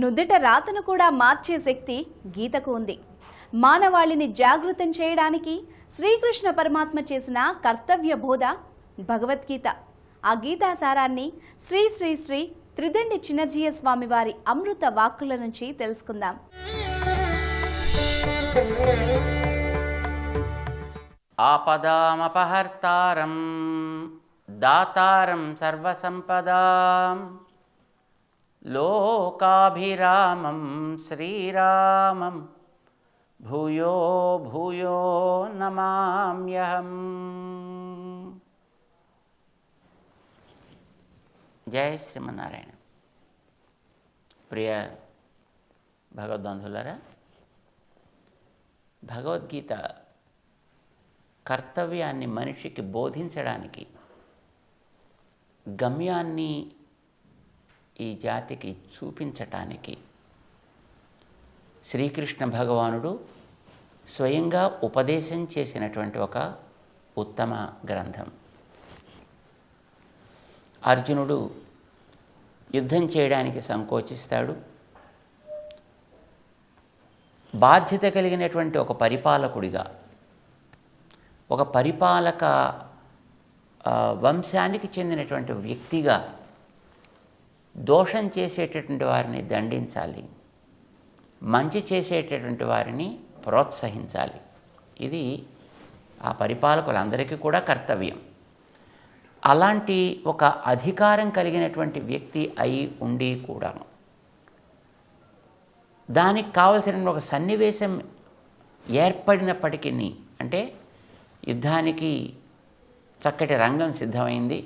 నుదుట రాతను కూడా మార్చే శక్తి గీతకు ఉంది. మానవాళిని జాగృతం చేయడానికి శ్రీకృష్ణ పరమాత్మ చేసిన కర్తవ్య బోధ భగవద్గీత. ఆ గీతా సారాన్ని శ్రీ శ్రీ శ్రీ త్రిదండి చిన్నజీయ స్వామి వారి అమృత వాక్కుల నుంచి తెలుసుకుందాం. ఆపదామపహర్తారం దాతారం సర్వసంపదాం లోకాభిరామం శ్రీరామం భూయో భూయో నమామ్యహం. జయ శ్రీమన్నారాయణ. ప్రియ భగవద్బంధులారా, భగవద్గీత కర్తవ్యాన్ని మనిషికి బోధించడానికి, గమ్యాన్ని ఈ జాతికి చూపించటానికి శ్రీకృష్ణ భగవానుడు స్వయంగా ఉపదేశం చేసినటువంటి ఒక ఉత్తమ గ్రంథం. అర్జునుడు యుద్ధం చేయడానికి సంకోచిస్తాడు. బాధ్యత కలిగినటువంటి ఒక పరిపాలకుడిగా, ఒక పరిపాలక వంశానికి చెందినటువంటి వ్యక్తిగా దోషం చేసేటటువంటి వారిని దండించాలి, మంచి చేసేటటువంటి వారిని ప్రోత్సహించాలి. ఇది ఆ పరిపాలకులందరికీ కూడా కర్తవ్యం. అలాంటి ఒక అధికారం కలిగినటువంటి వ్యక్తి అయి ఉండి కూడా దానికి కావలసిన ఒక సన్నివేశం ఏర్పడినప్పటికీ, అంటే యుద్ధానికి చక్కటి రంగం సిద్ధమైంది,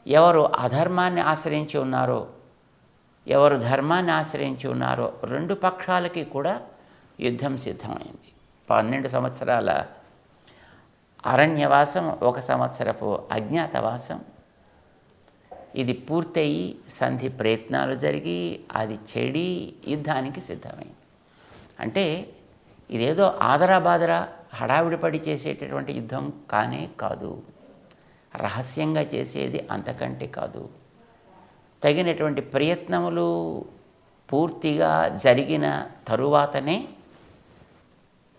ఎవరు అధర్మాన్ని ఆశ్రయించి ఉన్నారో, ఎవరు ధర్మాన్ని ఆశ్రయించి ఉన్నారో రెండు పక్షాలకి కూడా యుద్ధం సిద్ధమైంది. 12 సంవత్సరాల అరణ్యవాసం, 1 సంవత్సరపు అజ్ఞాతవాసం, ఇది పూర్తయి సంధి ప్రయత్నాలు జరిగి అది చెడి యుద్ధానికి సిద్ధమైంది. అంటే ఇదేదో ఆదరాబాదరా హడావిడిపడి చేసేటటువంటి యుద్ధం కానే కాదు, రహస్యంగా చేసేది అంతకంటే కాదు. తగినటువంటి ప్రయత్నములు పూర్తిగా జరిగిన తరువాతనే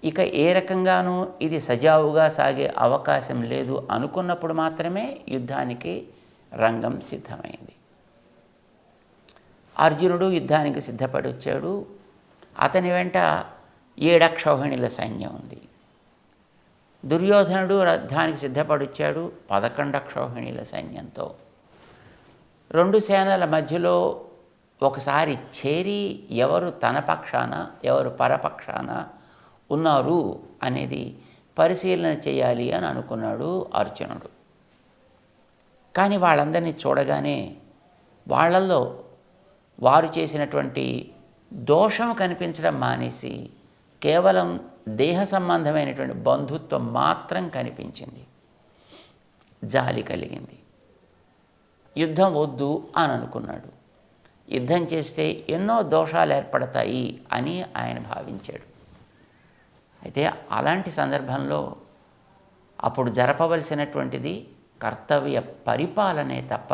ఇక ఏ రకంగానూ ఇది సజావుగా సాగే అవకాశం లేదు అనుకున్నప్పుడు మాత్రమే యుద్ధానికి రంగం సిద్ధమైంది. అర్జునుడు యుద్ధానికి సిద్ధపడి వచ్చాడు. అతని వెంట 7 అక్షౌహిణుల సైన్యం ఉంది. దుర్యోధనుడు యుద్ధానికి సిద్ధపడి వచ్చాడు 11 అక్షౌహిణుల సైన్యంతో. 2 సేనల మధ్యలో ఒకసారి చేరి ఎవరు తన పక్షాన ఎవరు పరపక్షాన ఉన్నారు అనేది పరిశీలన చేయాలి అని అనుకున్నాడు అర్జునుడు. కానీ వాళ్ళందరినీ చూడగానే వాళ్ళల్లో వారు చేసినటువంటి దోషం కనిపించడం మానేసి కేవలం దేహ సంబంధమైనటువంటి బంధుత్వం మాత్రం కనిపించింది. జాలి కలిగింది. యుద్ధం వద్దు అని అనుకున్నాడు. యుద్ధం చేస్తే ఎన్నో దోషాలు ఏర్పడతాయి అని ఆయన భావించాడు. అయితే అలాంటి సందర్భంలో అప్పుడు జరపవలసినటువంటిది కర్తవ్య పరిపాలనే తప్ప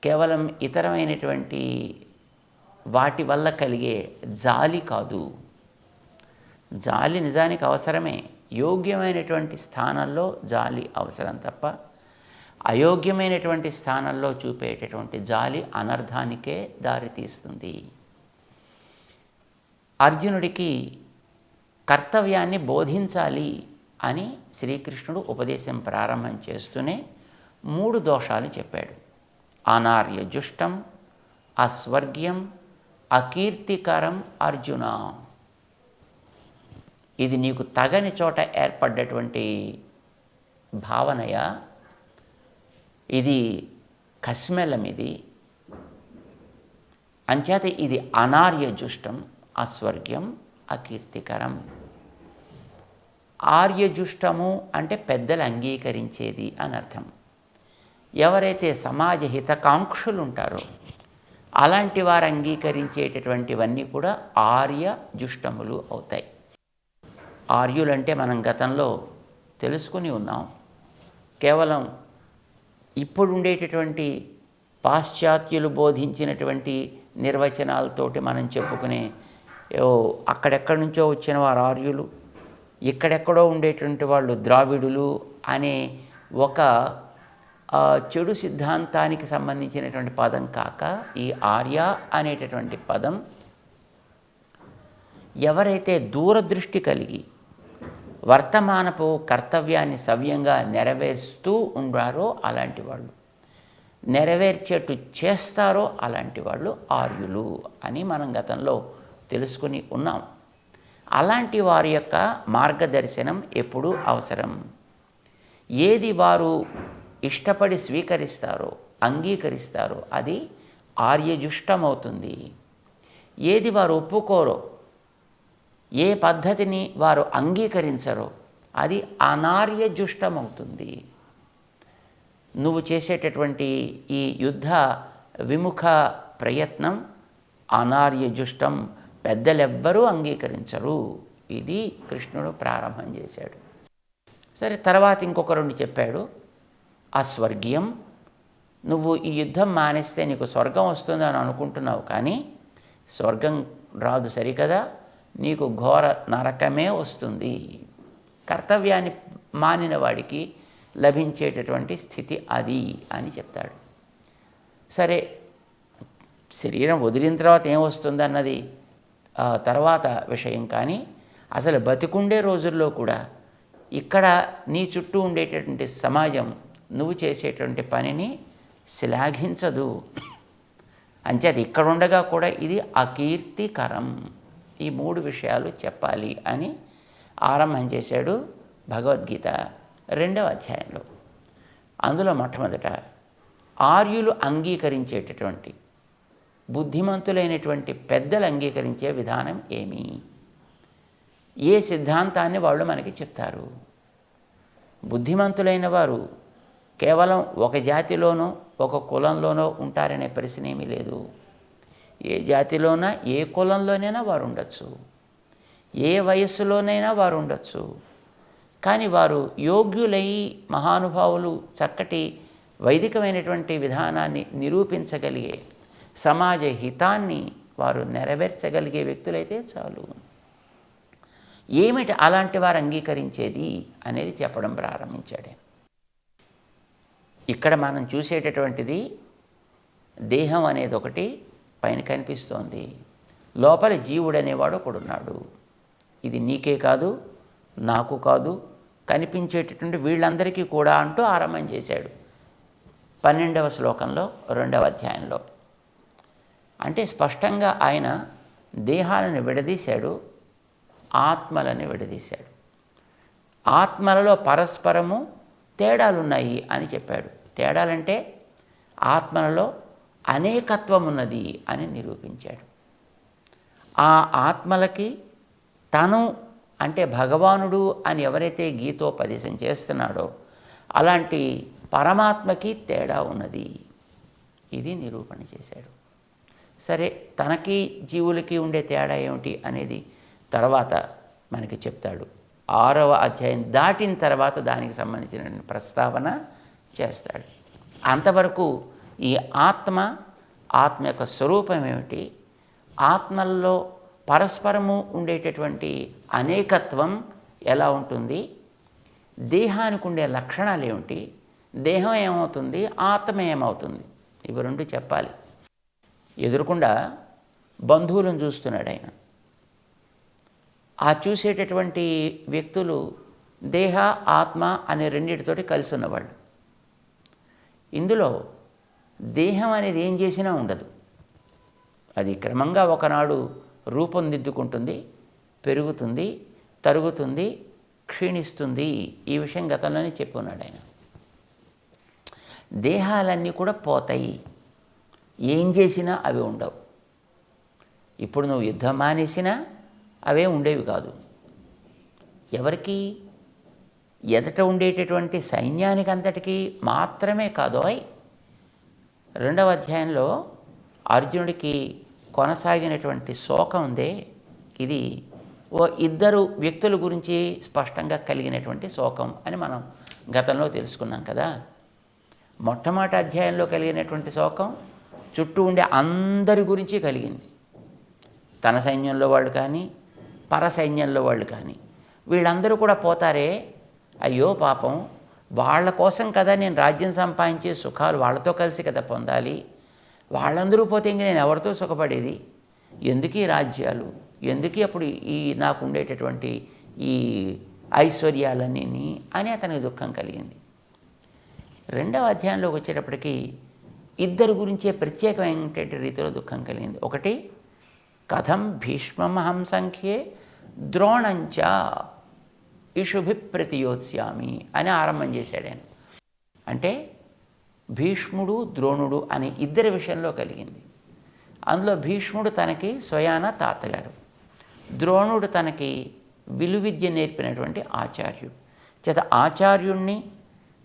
కేవలం ఇతరమైనటువంటి వాటి వల్ల కలిగే జాలి కాదు. జాలి నిజానికి అవసరమే, యోగ్యమైనటువంటి స్థానంలో జాలి అవసరం తప్ప అయోగ్యమైనటువంటి స్థానంలో చూపేటటువంటి జాలి అనర్థానికే దారితీస్తుంది. అర్జునుడికి కర్తవ్యాన్ని బోధించాలి అని శ్రీకృష్ణుడు ఉపదేశం ప్రారంభం చేస్తూనే 3 దోషాలు చెప్పాడు. అనార్య జుష్టం, అస్వర్గ్యం, అకీర్తికరం అర్జున. ఇది నీకు తగని చోట ఏర్పడ్డటువంటి భావనయ, ఇది కస్మెలం, ఇది అంచేత ఇది అనార్య జుష్టం, అస్వర్గ్యం, అకీర్తికరం. ఆర్యజుష్టము అంటే పెద్దలు అంగీకరించేది అని అర్థం. ఎవరైతే సమాజ హితకాంక్షులు ఉంటారో అలాంటి వారు అంగీకరించేటటువంటివన్నీ కూడా ఆర్యజుష్టములు అవుతాయి. ఆర్యులంటే మనం గతంలో తెలుసుకుని ఉన్నాం. కేవలం ఇప్పుడు ఉండేటటువంటి పాశ్చాత్యులు బోధించినటువంటి నిర్వచనాలతోటి మనం చెప్పుకునే అక్కడెక్కడి నుంచో వచ్చిన వారు ఆర్యులు, ఇక్కడెక్కడో ఉండేటువంటి వాళ్ళు ద్రావిడులు అనే ఒక చెడు సిద్ధాంతానికి సంబంధించినటువంటి పదం కాక, ఈ ఆర్య అనేటటువంటి పదం ఎవరైతే దూరదృష్టి కలిగి వర్తమానపు కర్తవ్యాన్ని సవ్యంగా నెరవేరుస్తూ ఉండారో అలాంటి వాళ్ళు, నెరవేర్చేట్టు చేస్తారో అలాంటి వాళ్ళు ఆర్యులు అని మనం గతంలో తెలుసుకుని ఉన్నాం. అలాంటి వారి యొక్క మార్గదర్శనం ఎప్పుడూ అవసరం. ఏది వారు ఇష్టపడి స్వీకరిస్తారో, అంగీకరిస్తారో అది ఆర్యజుష్టమవుతుంది. ఏది వారు ఒప్పుకోరో, ఏ పద్ధతిని వారు అంగీకరించరో అది అనార్యజుష్టమవుతుంది. నువ్వు చేసేటటువంటి ఈ యుద్ధ విముఖ ప్రయత్నం అనార్యజుష్టం, పెద్దలెవ్వరూ అంగీకరించరు. ఇది కృష్ణుడు ప్రారంభం చేశాడు. సరే, తర్వాత ఇంకొక రెండు చెప్పాడు. అస్వర్గీయం, నువ్వు ఈ యుద్ధం మానేస్తే నీకు స్వర్గం వస్తుందని అనుకుంటున్నావు, కానీ స్వర్గం రాదు సరికదా, నీకు ఘోర నరకమే వస్తుంది. కర్తవ్యాన్ని మానిన వాడికి లభించేటటువంటి స్థితి అది అని చెప్తాడు. సరే, శరీరం వదిలిన తర్వాత ఏమొస్తుంది అన్నది తర్వాత విషయం, కానీ అసలు బతికుండే రోజుల్లో కూడా ఇక్కడ నీ చుట్టూ ఉండేటటువంటి సమాజం నువ్వు చేసేటువంటి పనిని శ్లాఘించదు. అంచేది ఇక్కడ ఉండగా కూడా ఇది అకీర్తికరం. ఈ మూడు విషయాలు చెప్పాలి అని ఆరంభం చేశాడు భగవద్గీత 2వ అధ్యాయంలో. అందులో మొట్టమొదట ఆర్యులు అంగీకరించేటటువంటి, బుద్ధిమంతులైనటువంటి పెద్దలు అంగీకరించే విధానం ఏమి, ఏ సిద్ధాంతాన్ని వాళ్ళు మనకి చెప్తారు. బుద్ధిమంతులైన వారు కేవలం ఒక జాతిలోనో ఒక కులంలోనో ఉంటారనే ప్రశ్న ఏమీ లేదు. ఏ జాతిలోనా ఏ కులంలోనైనా వారు ఉండొచ్చు, ఏ వయస్సులోనైనా వారు ఉండొచ్చు. కానీ వారు యోగ్యులై మహానుభావులు చక్కటి వైదికమైనటువంటి విధానాన్ని నిరూపించగలిగే, సమాజ హితాన్ని వారు నెరవేర్చగలిగే వ్యక్తులైతే చాలు. ఏమిటి అలాంటి వారు అంగీకరించేది అనేది చెప్పడం ప్రారంభించాడు. ఇక్కడ మనం చూసేటటువంటిది దేహం అనేది ఒకటి పైన కనిపిస్తోంది, లోపల జీవుడు అనేవాడు ఒకడున్నాడు. ఇది నీకే కాదు, నాకు కాదు, కనిపించేటటువంటి వీళ్ళందరికీ కూడా అంటూ ఆరంభం చేశాడు 12వ శ్లోకంలో 2వ అధ్యాయంలో. అంటే స్పష్టంగా ఆయన దేహాలను విడదీశాడు, ఆత్మలను విడదీశాడు. ఆత్మలలో పరస్పరము తేడాలున్నాయి అని చెప్పాడు. తేడాలంటే ఆత్మలలో అనేకత్వం ఉన్నది అని నిరూపించాడు. ఆ ఆత్మలకి తను అంటే భగవానుడు అని ఎవరైతే గీతోపదేశం చేస్తున్నాడో అలాంటి పరమాత్మకి తేడా ఉన్నది, ఇది నిరూపణ చేశాడు. సరే, తనకి జీవులకి ఉండే తేడా ఏమిటి అనేది తర్వాత మనకి చెప్తాడు. 6వ అధ్యాయం దాటిన తర్వాత దానికి సంబంధించిన ప్రస్తావన చేస్తాడు. అంతవరకు ఈ ఆత్మ యొక్క స్వరూపం ఏమిటి, ఆత్మల్లో పరస్పరము ఉండేటటువంటి అనేకత్వం ఎలా ఉంటుంది, దేహానికి ఉండే లక్షణాలు ఏమిటి, దేహం ఏమవుతుంది, ఆత్మ ఏమవుతుంది, ఇవి రెండు చెప్పాలి. ఎదురుకుండా బంధువులను చూస్తున్నాడు ఆయన. ఆ చూసేటటువంటి వ్యక్తులు దేహ ఆత్మ అనే రెండింటితోటి కలిసి ఉన్నవాళ్ళు. ఇందులో దేహం అనేది ఏం చేసినా ఉండదు, అది క్రమంగా ఒకనాడు రూపొందిద్దుకుంటుంది, పెరుగుతుంది, తరుగుతుంది, క్షీణిస్తుంది. ఈ విషయం గతంలోనే చెప్పుకున్నాడు ఆయన. దేహాలన్నీ కూడా పోతాయి, ఏం చేసినా అవి ఉండవు. ఇప్పుడు నువ్వు యుద్ధం మానేసినా అవే ఉండేవి కాదు. ఎవరికి? ఎదట ఉండేటటువంటి సైన్యానికి అంతటికీ మాత్రమే కాదు. 2వ అధ్యాయంలో అర్జునుడికి కొనసాగినటువంటి శోకం ఉందే, ఇది ఇద్దరు వ్యక్తుల గురించి స్పష్టంగా కలిగినటువంటి శోకం అని మనం గతంలో తెలుసుకున్నాం కదా. మొట్టమొదటి అధ్యాయంలో కలిగినటువంటి శోకం చుట్టూ ఉండే అందరి గురించి కలిగింది. తన సైన్యంలో వాళ్ళు కానీ, పర సైన్యంలో వాళ్ళు కానీ, వీళ్ళందరూ కూడా పోతారే, అయ్యో పాపం, వాళ్ళ కోసం కదా నేను రాజ్యం సంపాదించే సుఖాలు వాళ్ళతో కలిసి కదా పొందాలి, వాళ్ళందరూ పోతే ఇంక నేను ఎవరితో సుఖపడేది, ఎందుకు ఈ రాజ్యాలు, ఎందుకు అప్పుడు ఈ నాకు ఉండేటటువంటి ఈ ఐశ్వర్యాలన్నీ అని అతనికి దుఃఖం కలిగింది. రెండవ అధ్యాయంలోకి వచ్చేటప్పటికి ఇద్దరు గురించే ప్రత్యేకమైనటువంటి రీతిలో దుఃఖం కలిగింది. ఒకటి, కథం భీష్మమహం సంఖ్యే ద్రోణంచ ఇషుభి ప్రతియోత్స్యామి అని ఆరంభం చేశాడు ఆయన. అంటే భీష్ముడు ద్రోణుడు అనే ఇద్దరి విషయంలో కలిగింది. అందులో భీష్ముడు తనకి స్వయాన తాతగారు, ద్రోణుడు తనకి విలువిద్య నేర్పినటువంటి ఆచార్యుడు. చేత ఆచార్యుణ్ణి,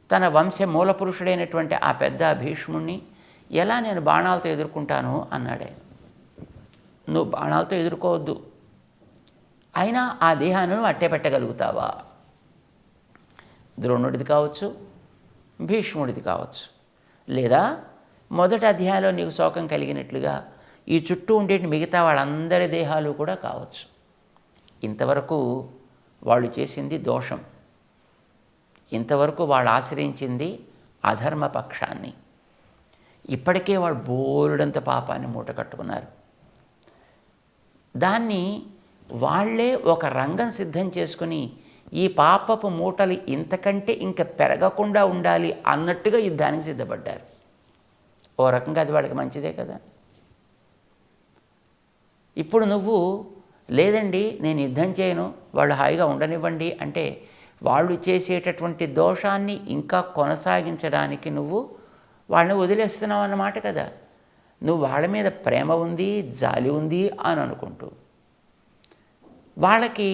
తన వంశ మూల పురుషుడైనటువంటి ఆ పెద్ద భీష్ముణ్ణి ఎలా నేను బాణాలతో ఎదుర్కొంటాను అన్నాడు ఆయన. నువ్వు బాణాలతో ఎదుర్కోవద్దు, అయినా ఆ దేహాన్ని అట్టే పెట్టగలుగుతావా? ద్రోణుడిది కావచ్చు, భీష్ముడిది కావచ్చు, లేదా మొదటి అధ్యాయంలో నీకు శోకం కలిగినట్లుగా ఈ చుట్టూ ఉండే మిగతా వాళ్ళందరి దేహాలు కూడా కావచ్చు. ఇంతవరకు వాళ్ళు చేసింది దోషం, ఇంతవరకు వాళ్ళు ఆశ్రయించింది అధర్మ పక్షాన్ని. ఇప్పటికే వాళ్ళు బోలుడంత పాపాన్ని మూట కట్టుకున్నారు. దాన్ని వాళ్ళే ఒక రంగం సిద్ధం చేసుకుని ఈ పాపపు మూటలు ఇంతకంటే ఇంక పెరగకుండా ఉండాలి అన్నట్టుగా యుద్ధానికి సిద్ధపడ్డారు. ఓ రకంగా అది వాళ్ళకి మంచిదే కదా. ఇప్పుడు నువ్వు లేదండి నేను యుద్ధం చేయను, వాళ్ళు హాయిగా ఉండనివ్వండి అంటే వాళ్ళు చేసేటటువంటి దోషాన్ని ఇంకా కొనసాగించడానికి నువ్వు వాళ్ళని వదిలేస్తున్నావు అన్నమాట కదా. నువ్వు వాళ్ళ మీద ప్రేమ ఉంది, జాలి ఉంది అని అనుకుంటూ వాళ్ళకి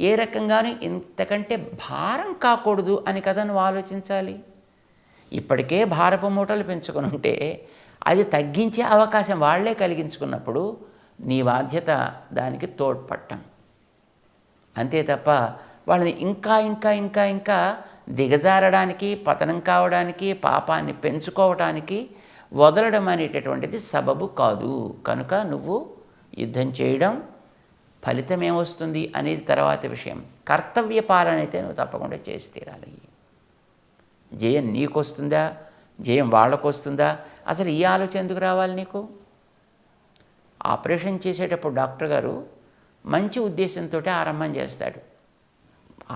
ఏ రకంగానూ ఇంతకంటే భారం కాకూడదు అని కదా నువ్వు ఆలోచించాలి. ఇప్పటికే భారపు మూటలు పెంచుకొని ఉంటే అది తగ్గించే అవకాశం వాళ్లే కలిగించుకున్నప్పుడు నీ బాధ్యత దానికి తోడ్పడటం అంతే తప్ప వాళ్ళని ఇంకా ఇంకా ఇంకా ఇంకా దిగజారడానికి, పతనం కావడానికి, పాపాన్ని పెంచుకోవడానికి వదలడం అనేటటువంటిది సబబు కాదు. కనుక నువ్వు యుద్ధం చేయడం ఫలితం ఏమొస్తుంది అనేది తర్వాత విషయం. కర్తవ్య పాలన అయితే నువ్వు తప్పకుండా చేసి తీరాలి. జయం నీకొస్తుందా, జయం వాళ్ళకు వస్తుందా, అసలు ఈ ఆలోచన ఎందుకు రావాలి నీకు? ఆపరేషన్ చేసేటప్పుడు డాక్టర్ గారు మంచి ఉద్దేశంతో ఆరంభం చేస్తాడు.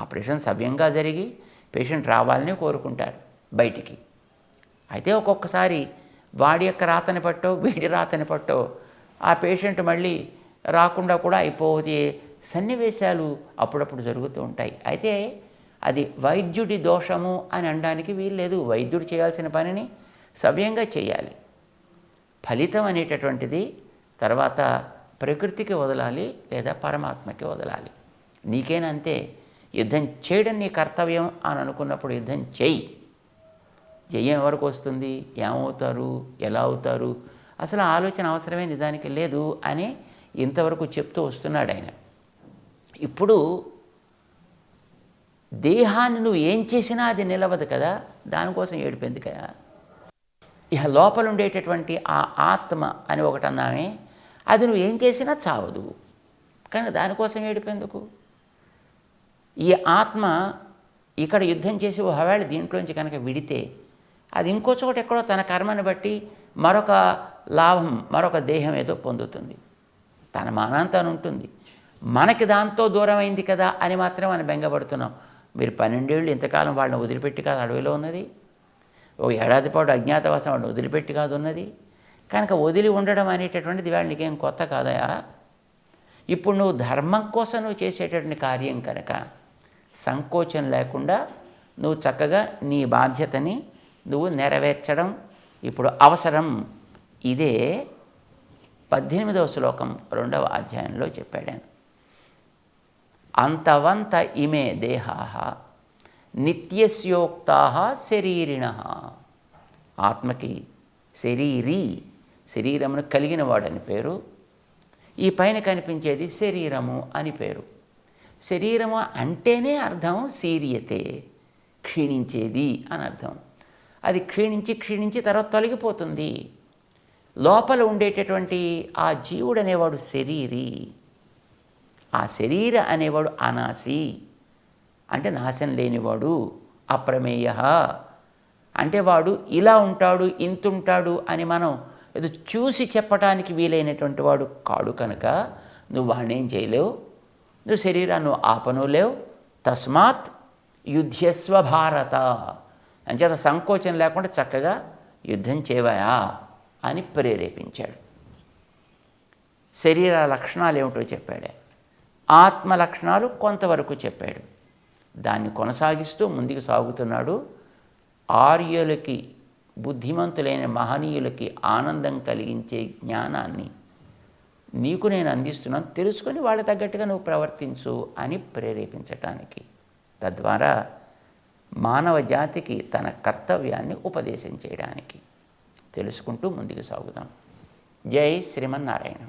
ఆపరేషన్ సవ్యంగా జరిగి పేషెంట్ రావాలని కోరుకుంటారు బయటికి. అయితే ఒక్కొక్కసారి వాడి యొక్క రాతని పట్టో వీడి రాతని పట్టో ఆ పేషెంట్ మళ్ళీ రాకుండా కూడా అయిపోతే సన్నివేశాలు అప్పుడప్పుడు జరుగుతూ ఉంటాయి. అయితే అది వైద్యుడి దోషము అని అనడానికి వీల్లేదు. వైద్యుడు చేయాల్సిన పనిని సవ్యంగా చేయాలి. ఫలితం అనేటటువంటిది తర్వాత ప్రకృతికి వదలాలి లేదా పరమాత్మకి వదలాలి. నీకేనంతే. యుద్ధం చేయడం నీ కర్తవ్యం అని అనుకున్నప్పుడు యుద్ధం చెయ్యి. జయం ఎవరికి వస్తుంది, ఏమవుతారు, ఎలా అవుతారు, అసలు ఆలోచన అవసరమే నిజానికి లేదు అని ఇంతవరకు చెప్తూ వస్తున్నాడు ఆయన. ఇప్పుడు దేహాన్ని నువ్వు ఏం చేసినా అది నిలవదు కదా, దానికోసం ఏడిపోయింది కదా. ఇక లోపల ఉండేటటువంటి ఆ ఆత్మ అని ఒకటి అన్నామే, అది నువ్వు ఏం చేసినా చావదు, కానీ దానికోసం ఏడిపోయేందుకు? ఈ ఆత్మ ఇక్కడ యుద్ధం చేసి ఒకవేళ దీంట్లోంచి కనుక విడితే అది ఇంకో చోట ఎక్కడో తన కర్మను బట్టి మరొక లాభం, మరొక దేహం ఏదో పొందుతుంది. తన మానాంతాను ఉంటుంది. మనకి దాంతో దూరమైంది కదా అని మాత్రం మనం బెంగపడుతున్నాం. మీరు 12 ఏళ్ళు ఇంతకాలం వాళ్ళని వదిలిపెట్టి కాదు అడవిలో ఉన్నది. ఓ ఏడాది పాటు అజ్ఞాతవాసం వాళ్ళని వదిలిపెట్టి కాదు ఉన్నది. కనుక వదిలి ఉండడం అనేటటువంటిది వాళ్ళ నీకేం కొత్త కాదయా. ఇప్పుడు నువ్వు ధర్మం కోసం నువ్వు చేసేటటువంటి కార్యం కనుక సంకోచం లేకుండా నువ్వు చక్కగా నీ బాధ్యతని నువ్వు నెరవేర్చడం ఇప్పుడు అవసరం. ఇదే 18వ శ్లోకం 2వ అధ్యాయంలో చెప్పాడు. అంతవంత ఇమే దేహాః నిత్యస్యోక్తాః శరీరిణః. ఆత్మకి శరీరీ, శరీరమును కలిగిన వాడని పేరు. ఈ పైన కనిపించేది శరీరము అని పేరు. శరీరము అంటేనే అర్థం శీర్యతే, క్షీణించేది అని అర్థం. అది క్షీణించి క్షీణించి తర్వాత తొలగిపోతుంది. లోపల ఉండేటటువంటి ఆ జీవుడు అనేవాడు శరీరి, ఆ శరీర అనేవాడు అనాసి, అంటే నాశనం లేనివాడు. అప్రమేయ అంటే వాడు ఇలా ఉంటాడు ఇంతుంటాడు అని మనం ఏదో చూసి చెప్పటానికి వీలైనటువంటి వాడు కాడు కనుక నువ్వు వాణ్ణేం చేయలేవు, నువ్వు శరీరాన్ని నువ్వు ఆపనులేవు. తస్మాత్ యుద్ధస్వ భారత, అంచేత సంకోచం లేకుండా చక్కగా యుద్ధం చేయవయా అని ప్రేరేపించాడు. శరీర లక్షణాలు ఏమిటో చెప్పాడు, ఆత్మ లక్షణాలు కొంతవరకు చెప్పాడు. దాన్ని కొనసాగిస్తూ ముందుకు సాగుతున్నాడు. ఆర్యులకి, బుద్ధిమంతులైన మహనీయులకి ఆనందం కలిగించే జ్ఞానాన్ని నీకు నేను అందిస్తున్నాను, తెలుసుకొని వాళ్ళ తగ్గట్టుగా నువ్వు ప్రవర్తించు అని ప్రేరేపించటానికి, తద్వారా మానవ జాతికి తన కర్తవ్యాన్ని ఉపదేశం చేయడానికి తెలుసుకుంటూ ముందుకు సాగుదాం. జై శ్రీమన్నారాయణ.